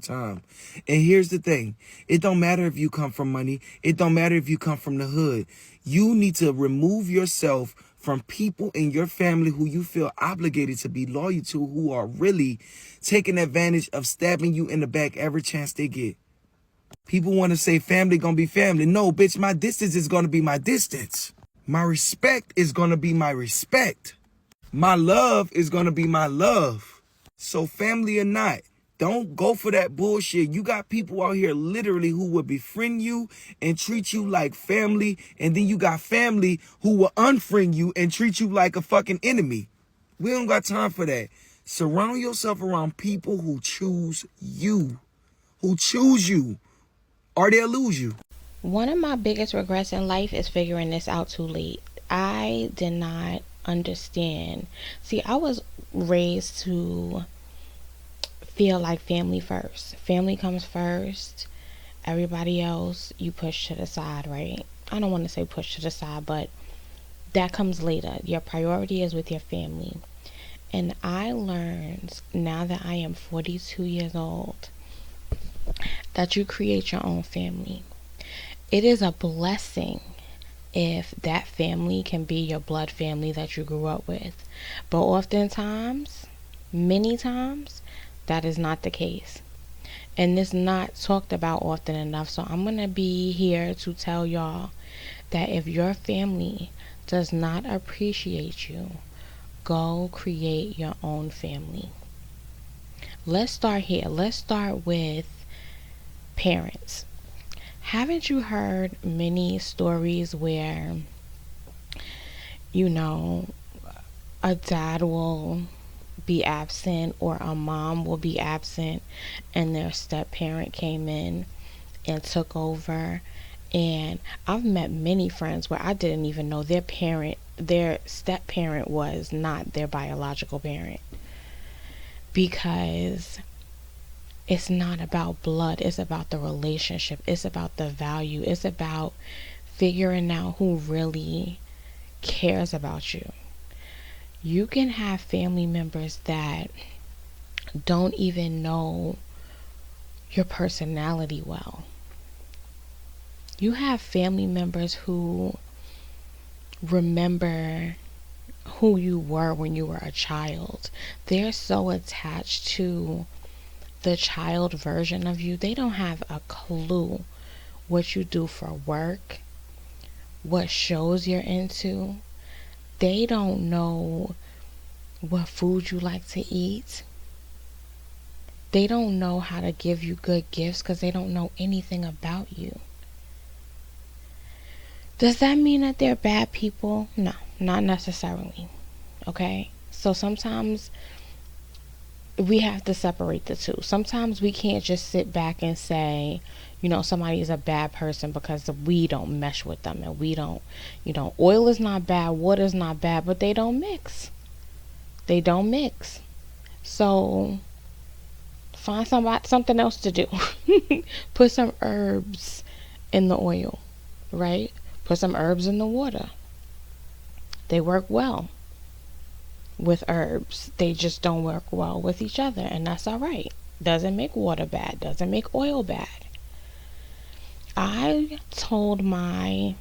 time. And here's the thing. It don't matter if you come from money. It don't matter if you come from the hood. You need to remove yourself from people in your family who you feel obligated to be loyal to, who are really taking advantage of stabbing you in the back every chance they get. People want to say family gonna be family. No, bitch, my distance is gonna be my distance. My respect is gonna be my respect. My love is gonna be my love. So family or not, don't go for that bullshit. You got people out here literally who will befriend you and treat you like family. And then you got family who will unfriend you and treat you like a fucking enemy. We don't got time for that. Surround yourself around people who choose you. Who choose you. Or they'll lose you. One of my biggest regrets in life is figuring this out too late. I did not understand. See, I was raised to feel like family first. Family comes first. Everybody else you push to the side, right? I don't want to say push to the side, but that comes later. Your priority is with your family. And I learned now that I am 42 years old that you create your own family. It is a blessing if that family can be your blood family that you grew up with. But oftentimes, many times, that is not the case. And it's not talked about often enough. So I'm going to be here to tell y'all that if your family does not appreciate you, go create your own family. Let's start here. Let's start with parents. Haven't you heard many stories where, a dad will be absent or a mom will be absent and their step parent came in and took over? And I've met many friends where I didn't even know their step parent was not their biological parent, because it's not about blood. It's about the relationship. It's about the value. It's about figuring out who really cares about you. You can have family members that don't even know your personality well. You have family members who remember who you were when you were a child. They're so attached to the child version of you, they don't have a clue what you do for work, what shows you're into. They don't know what food you like to eat. They don't know how to give you good gifts because they don't know anything about you. Does that mean that they're bad people? No, not necessarily. Okay? So sometimes we have to separate the two. Sometimes we can't just sit back and say, somebody is a bad person because we don't mesh with them, and we don't, oil is not bad, water is not bad, but they don't mix. They don't mix. So find something else to do. Put some herbs in the oil, right? Put some herbs in the water. They work well with herbs. They just don't work well with each other, and that's all right. Doesn't make water bad, doesn't make oil bad. I told my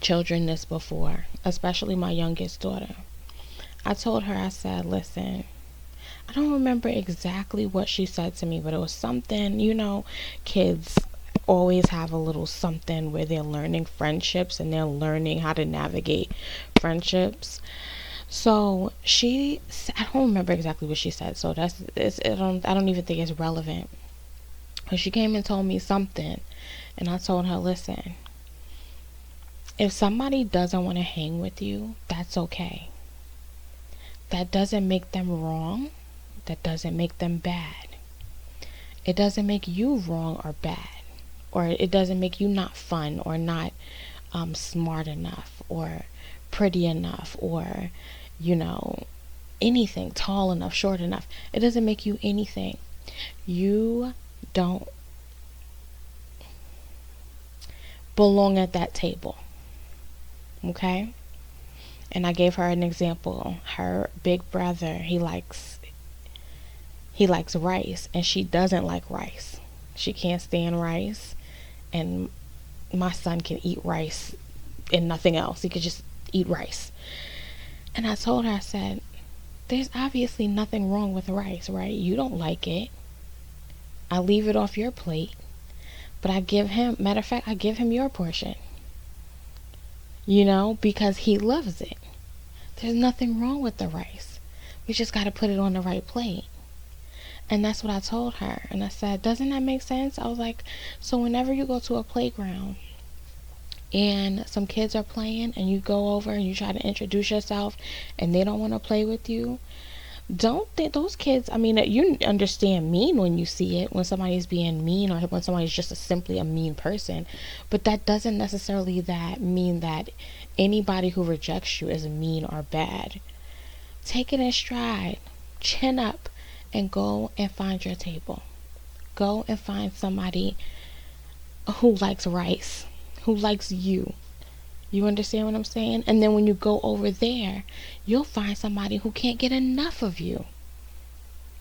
children this before, especially my youngest daughter. I told her, I said, listen, I don't remember exactly what she said to me, but it was something, kids always have a little something where they're learning friendships and they're learning how to navigate friendships. So I don't remember exactly what she said, so I don't even think it's relevant. But she came and told me something, and I told her, listen, if somebody doesn't want to hang with you, that's okay. That doesn't make them wrong. That doesn't make them bad. It doesn't make you wrong or bad, or it doesn't make you not fun or not smart enough or pretty enough or anything, tall enough, short enough. It doesn't make you anything. You don't belong at that table. Okay? And I gave her an example. Her big brother, he he likes rice and she doesn't like rice. She can't stand rice, and my son can eat rice and nothing else. He could just eat rice. And I told her, I said, there's obviously nothing wrong with rice, right? You don't like it. I leave it off your plate, but I give him, matter of fact, I give him your portion, because he loves it. There's nothing wrong with the rice. We just got to put it on the right plate. And that's what I told her. And I said, doesn't that make sense? I was like, so whenever you go to a playground and some kids are playing and you go over and you try to introduce yourself and they don't want to play with you, don't think those kids, you understand mean when you see it, when somebody's being mean or when somebody's just simply a mean person, but that doesn't necessarily mean that anybody who rejects you is mean or bad. Take it in stride, chin up, and go and find your table. Go and find somebody who likes rice, who likes you. You understand what I'm saying? And then when you go over there, you'll find somebody who can't get enough of you.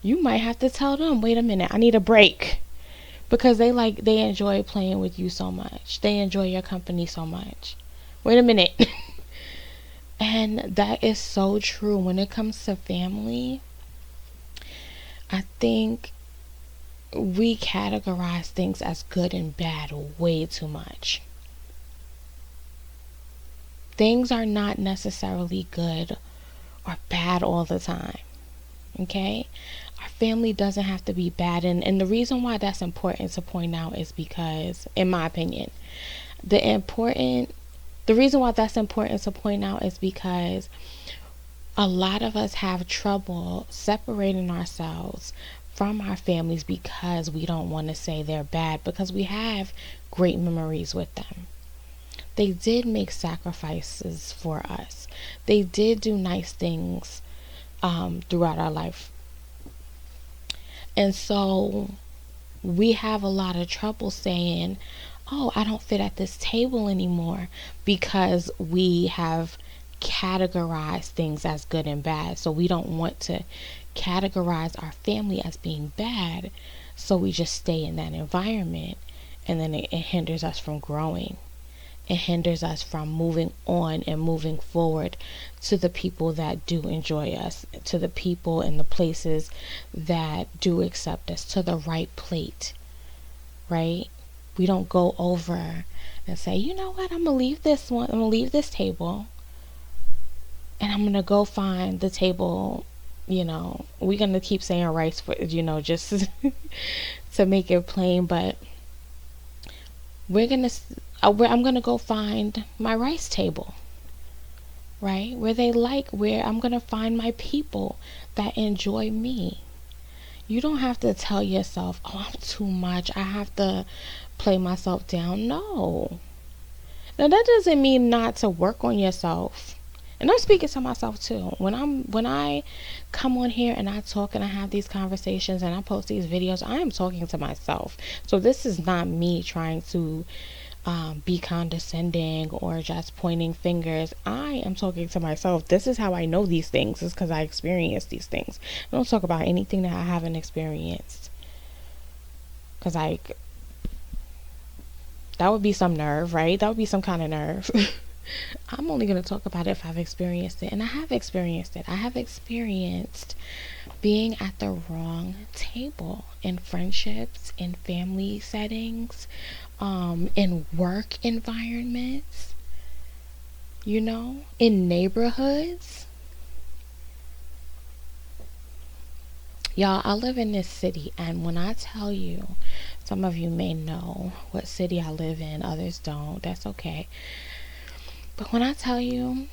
You might have to tell them, wait a minute, I need a break. Because they enjoy playing with you so much. They enjoy your company so much. Wait a minute. And that is so true. When it comes to family, I think we categorize things as good and bad way too much. Things are not necessarily good or bad all the time. Okay? Our family doesn't have to be bad. And the reason why that's important to point out is because, in my opinion, the reason why that's important to point out is because a lot of us have trouble separating ourselves from our families because we don't want to say they're bad, because we have great memories with them. They did make sacrifices for us. They did do nice things throughout our life. And so we have a lot of trouble saying, oh, I don't fit at this table anymore, because we have categorized things as good and bad. So we don't want to categorize our family as being bad. So we just stay in that environment, and then it hinders us from growing. It hinders us from moving on and moving forward to the people that do enjoy us, to the people and the places that do accept us, to the right plate, right? We don't go over and say, you know what, I'm going to leave this table, and I'm going to go find the table, we're going to keep saying rice for, just to make it plain, but I'm going to go find my rice table, right? Where I'm going to find my people that enjoy me. You don't have to tell yourself, oh, I'm too much, I have to play myself down. No. Now, that doesn't mean not to work on yourself. And I'm speaking to myself too. When I come on here and I talk and I have these conversations and I post these videos, I am talking to myself. So this is not me trying to be condescending or just pointing fingers. I am talking to myself. This is how I know these things, is because I experienced these things. I don't talk about anything that I haven't experienced, because that would be some nerve, right? That would be some kind of nerve. I'm only going to talk about it if I've experienced it. And I have experienced it. I have experienced being at the wrong table in friendships, in family settings, in work environments, in neighborhoods. Y'all, I live in this city, and when I tell you, some of you may know what city I live in, others don't. That's okay. But when I tell you,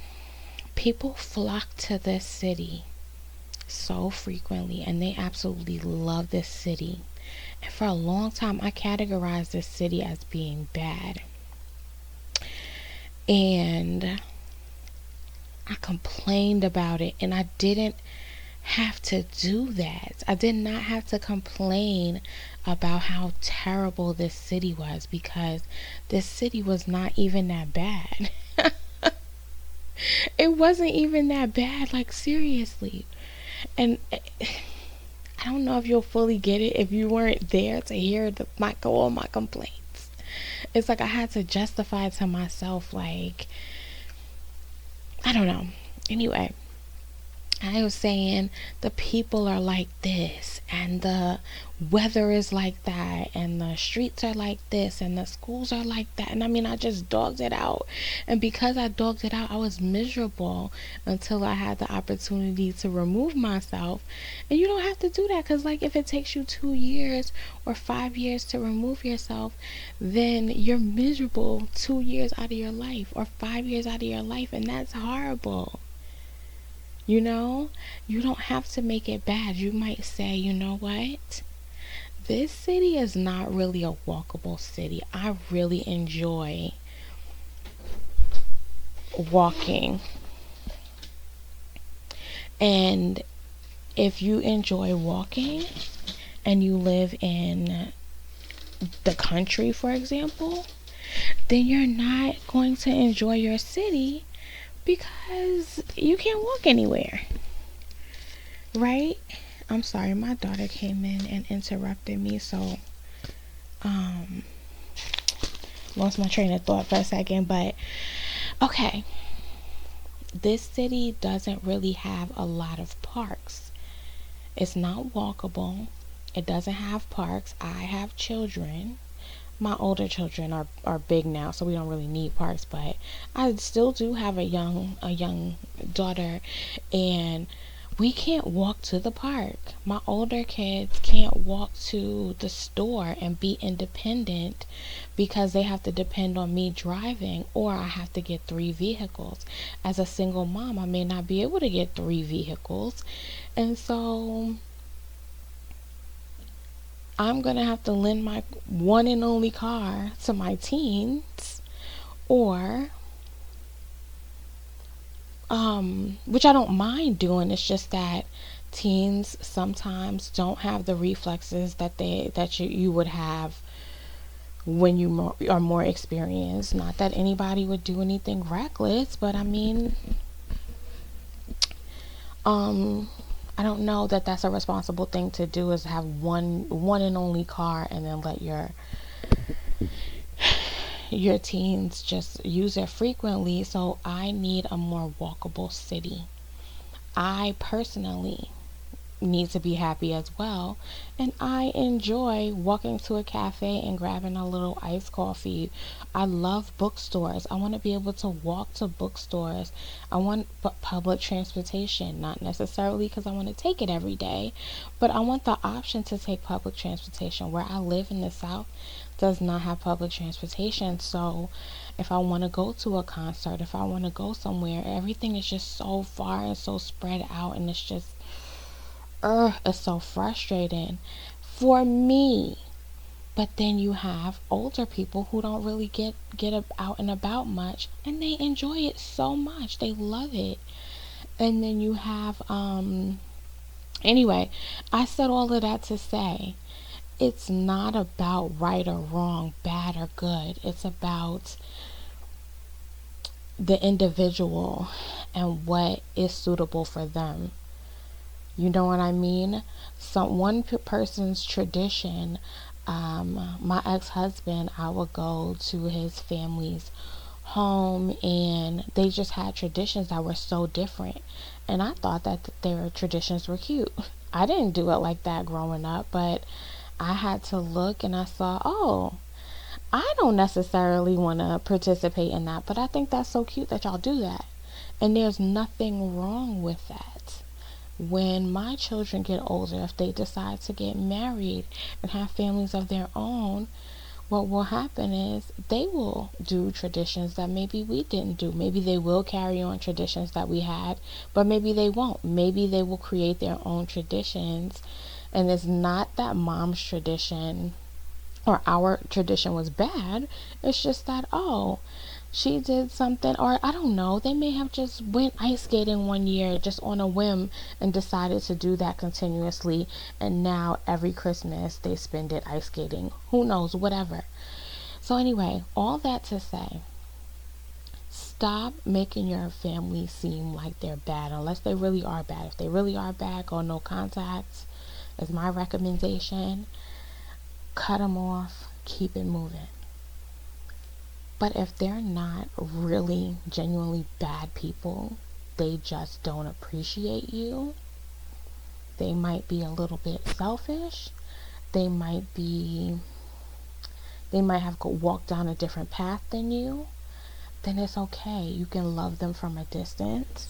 people flock to this city so frequently, and they absolutely love this city. And for a long time, I categorized this city as being bad. And I complained about it, and I didn't have to do that. I did not have to complain about how terrible this city was, because this city was not even that bad. It wasn't even that bad, like seriously. And I don't know if you'll fully get it if you weren't there to hear all my complaints. It's like I had to justify to myself, like, I don't know. Anyway, I was saying the people are like this, and the weather is like that, and the streets are like this, and the schools are like that. And I mean, I just dogged it out. And because I dogged it out, I was miserable until I had the opportunity to remove myself. And you don't have to do that, because, like, if it takes you 2 years or 5 years to remove yourself, then you're miserable 2 years out of your life or 5 years out of your life, and that's horrible. You know, you don't have to make it bad. You might say, you know what? This city is not really a walkable city. I really enjoy walking. And if you enjoy walking and you live in the country, for example, then you're not going to enjoy your city because you can't walk anywhere, right? I'm sorry, my daughter came in and interrupted me, so lost my train of thought for a second. But okay, this city doesn't really have a lot of parks. It's not walkable. It doesn't have parks. I have children. My older children are big now, so we don't really need parks, but I still do have a young daughter, and we can't walk to the park. My older kids can't walk to the store and be independent because they have to depend on me driving, or I have to get 3 vehicles. As a single mom, I may not be able to get 3 vehicles, and so I'm gonna have to lend my one and only car to my teens, or which I don't mind doing. It's just that teens sometimes don't have the reflexes that you would have when you are more experienced. Not that anybody would do anything reckless, but I mean, I don't know that that's a responsible thing to do, is have one and only car and then let your teens just use it frequently. So I need a more walkable city. I personally need to be happy as well, and I enjoy walking to a cafe and grabbing a little iced coffee. I love bookstores. I want to be able to walk to bookstores. I want public transportation, not necessarily because I want to take it every day, but I want the option to take public transportation. Where I live in the South does not have public transportation, so if I want to go to a concert, if I want to go somewhere, everything is just so far and so spread out, and it's so frustrating for me. But then you have older people who don't really get out and about much, and they enjoy it so much. They love it. And then you have anyway, I said all of that to say it's not about right or wrong, bad or good. It's about the individual and what is suitable for them. You know what I mean? One person's tradition, my ex-husband, I would go to his family's home, and they just had traditions that were so different. And I thought that their traditions were cute. I didn't do it like that growing up, but I had to look, and I saw, oh, I don't necessarily want to participate in that, but I think that's so cute that y'all do that. And there's nothing wrong with that. When my children get older, if they decide to get married and have families of their own, what will happen is they will do traditions that maybe we didn't do. Maybe they will carry on traditions that we had, but maybe they won't. Maybe they will create their own traditions. And it's not that mom's tradition or our tradition was bad. It's just that, oh, she did something, or I don't know, they may have just went ice skating one year just on a whim and decided to do that continuously, and now every Christmas they spend it ice skating. Who knows, whatever. So anyway, all that to say, stop making your family seem like they're bad unless they really are bad. If they really are bad, go no contact. is my recommendation. Cut them off, keep it moving. But if they're not really genuinely bad people, they just don't appreciate you. They might be a little bit selfish. They might have walked down a different path than you. Then it's okay. You can love them from a distance,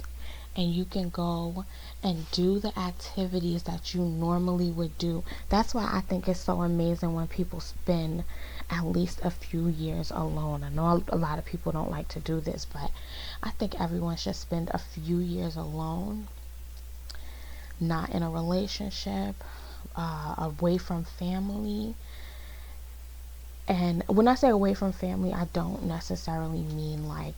and you can go and do the activities that you normally would do. That's why I think it's so amazing when people spend at least a few years alone. I know a lot of people don't like to do this, but I think everyone should spend a few years alone, not in a relationship, away from family. And when I say away from family, I don't necessarily mean like,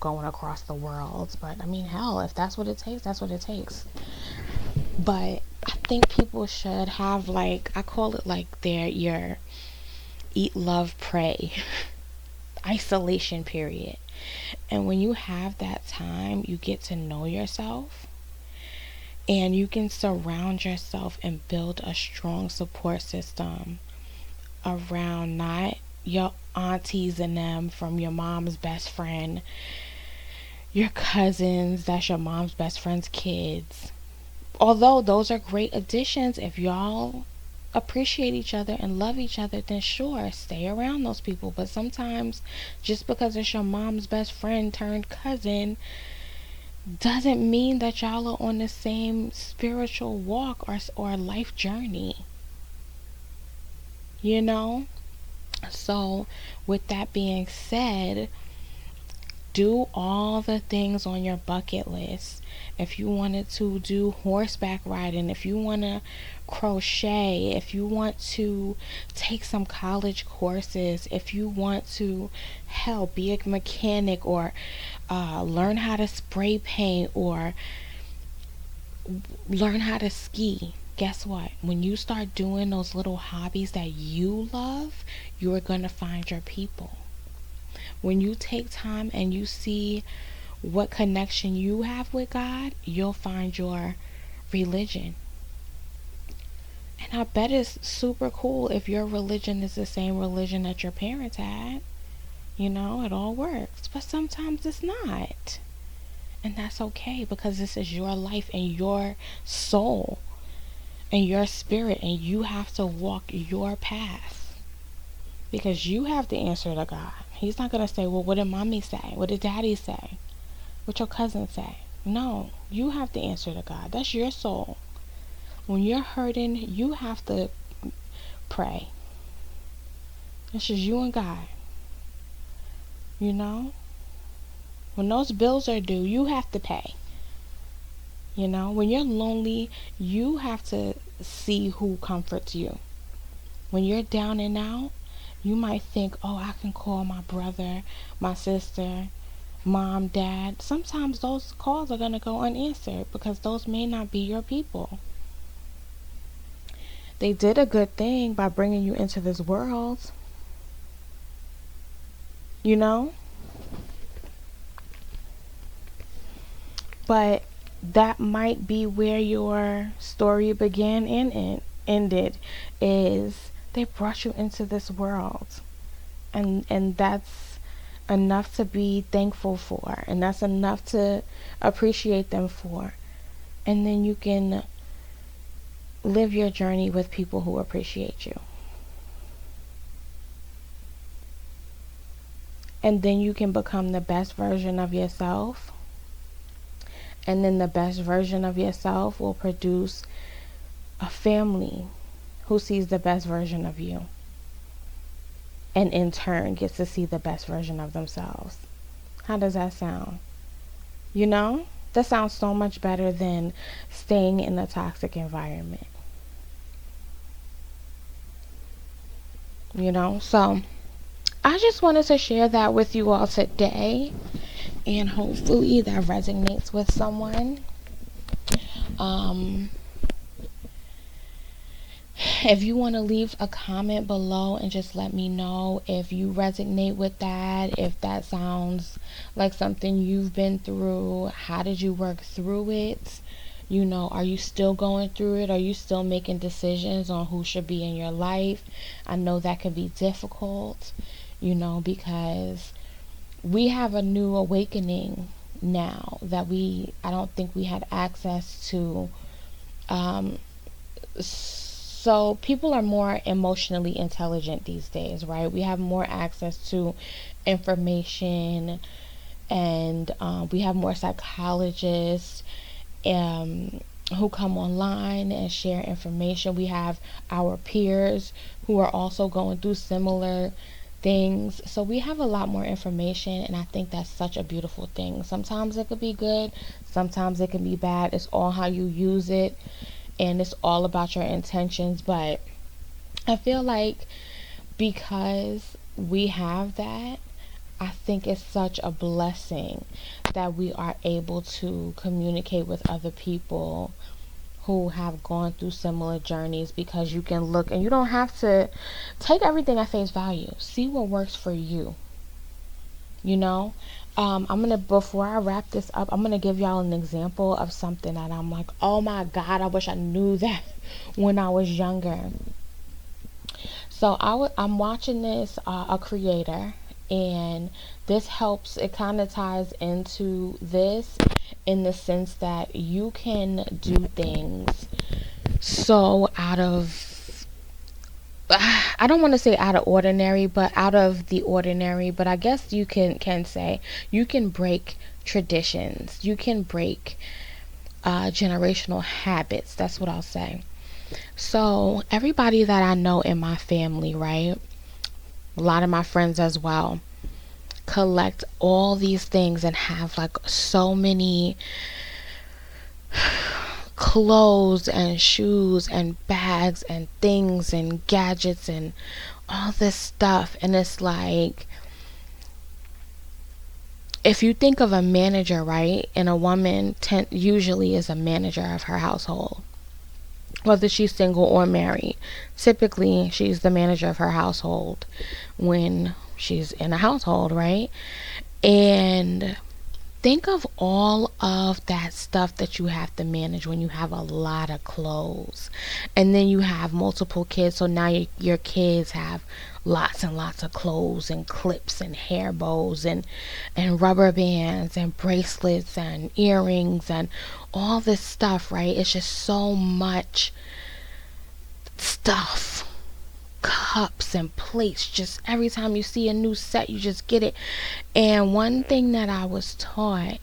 going across the world. But I mean, hell, if that's what it takes, that's what it takes. But I think people should have, like, I call it like your eat, love, pray isolation period. And when you have that time, you get to know yourself, and you can surround yourself and build a strong support system around not your aunties and them from your mom's best friend, your cousins, that's your mom's best friend's kids. Although those are great additions, if y'all appreciate each other and love each other, then sure, stay around those people. But sometimes just because it's your mom's best friend turned cousin doesn't mean that y'all are on the same spiritual walk or life journey. You know? So, with that being said, do all the things on your bucket list. If you wanted to do horseback riding, if you want to crochet, if you want to take some college courses, if you want to be a mechanic, or learn how to spray paint, or learn how to ski, guess what? When you start doing those little hobbies that you love, you're going to find your people. When you take time and you see what connection you have with God, you'll find your religion. And I bet it's super cool if your religion is the same religion that your parents had. It all works. But sometimes it's not. And that's okay, because this is your life and your soul and your spirit, and you have to walk your path, because you have the answer to God. He's not going to say, well, what did mommy say? What did daddy say? What your cousin say? No, you have the answer to God. That's your soul. When you're hurting, you have to pray. It's just you and God. When those bills are due, you have to pay. When you're lonely, you have to see who comforts you. When you're down and out, you might think, oh, I can call my brother, my sister, mom, dad. Sometimes those calls are going to go unanswered because those may not be your people. They did a good thing by bringing you into this world. But that might be where your story began and ended, is they brought you into this world. And that's enough to be thankful for, and that's enough to appreciate them for. And then you can live your journey with people who appreciate you. And then you can become the best version of yourself. And then the best version of yourself will produce a family who sees the best version of you, and in turn gets to see the best version of themselves. How does that sound? That sounds so much better than staying in a toxic environment. So I just wanted to share that with you all today, and hopefully that resonates with someone. If you want to leave a comment below and just let me know if you resonate with that, if that sounds like something you've been through, how did you work through it? Are you still going through it? Are you still making decisions on who should be in your life? I know that can be difficult, because we have a new awakening now that I don't think we had access to. Um, so people are more emotionally intelligent these days, right? We have more access to information, and we have more psychologists who come online and share information. We have our peers who are also going through similar things. So we have a lot more information, and I think that's such a beautiful thing. Sometimes it could be good, sometimes it can be bad. It's all how you use it, and it's all about your intentions. But I feel like because we have that, I think it's such a blessing that we are able to communicate with other people who have gone through similar journeys, because you can look and you don't have to take everything at face value. See what works for you. You know, before I wrap this up, I'm gonna give y'all an example of something that I'm like, oh my God, I wish I knew that when I was younger. So I'm watching this a creator, and this helps. It kind of ties into this in the sense that you can do things so out of, I don't want to say out of ordinary, but out of the ordinary. But I guess you can say you can break traditions. You can break generational habits. That's what I'll say. So everybody that I know in my family, right? A lot of my friends as well, collect all these things and have like so many clothes and shoes and bags and things and gadgets and all this stuff. And it's like, if you think of a manager, right, and a woman usually is a manager of her household, whether she's single or married, typically she's the manager of her household when she's in a household, right? And think of all of that stuff that you have to manage when you have a lot of clothes, and then you have multiple kids. So now your kids have lots and lots of clothes and clips and hair bows and rubber bands and bracelets and earrings and all this stuff, right? It's just so much stuff. Cups and plates, just every time you see a new set, you just get it. And one thing that I was taught,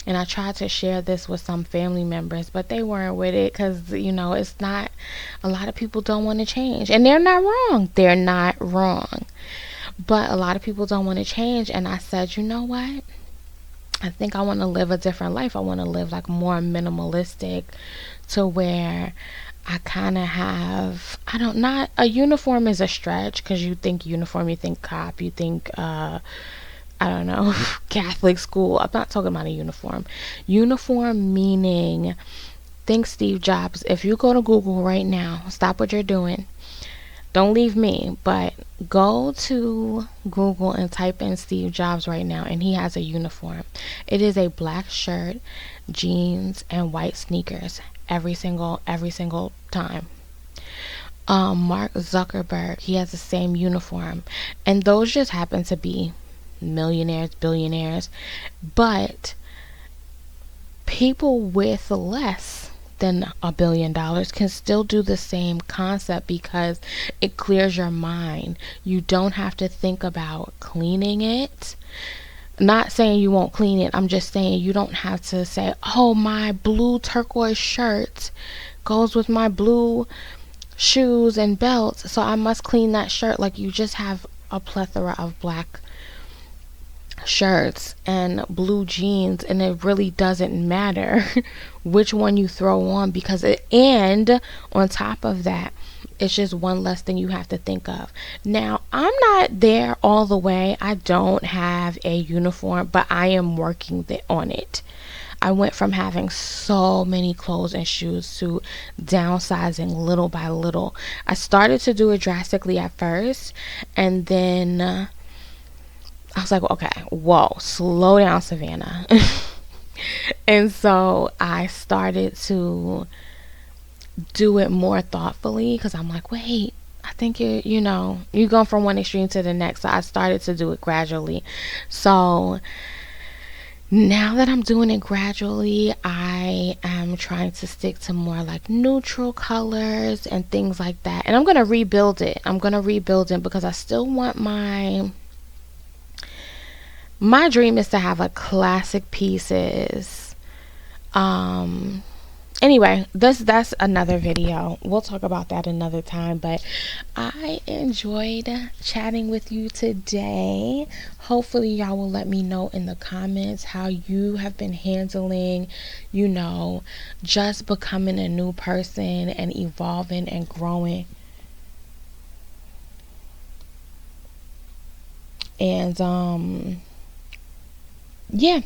and I tried to share this with some family members, but they weren't with it, because it's not, a lot of people don't want to change, and they're not wrong, but a lot of people don't want to change. And I said, you know what, I think I want to live a different life. I want to live like more minimalistic, to where I kind of have, not a uniform is a stretch, because you think uniform, you think cop, you think, I don't know, Catholic school. I'm not talking about a uniform. Uniform meaning, think Steve Jobs. If you go to Google right now, stop what you're doing. Don't leave me, but go to Google and type in Steve Jobs right now, and he has a uniform. It is a black shirt, jeans, and white sneakers every single time. Mark Zuckerberg, he has the same uniform, and those just happen to be millionaires, billionaires. But people with less than $1 billion can still do the same concept, because it clears your mind. You don't have to think about cleaning it. Not saying you won't clean it. I'm just saying you don't have to say, oh, my blue turquoise shirt goes with my blue shoes and belts, so I must clean that shirt. Like, you just have a plethora of black shirts and blue jeans, and it really doesn't matter which one you throw on, because and on top of that, it's just one less thing you have to think of. Now, I'm not there all the way. I don't have a uniform, but I am working on it. I went from having so many clothes and shoes to downsizing little by little. I started to do it drastically at first, and then I was like, okay, whoa, slow down, Savannah. And so I started to do it more thoughtfully because I'm like, wait, I think you go from one extreme to the next. So I started to do it gradually. So now that I'm doing it gradually, I am trying to stick to more like neutral colors and things like that. And I'm going to rebuild it. Because I still want my dream is to have a classic pieces. Anyway, that's another video. We'll talk about that another time, but I enjoyed chatting with you today. Hopefully y'all will let me know in the comments how you have been handling, just becoming a new person and evolving and growing. And yeah,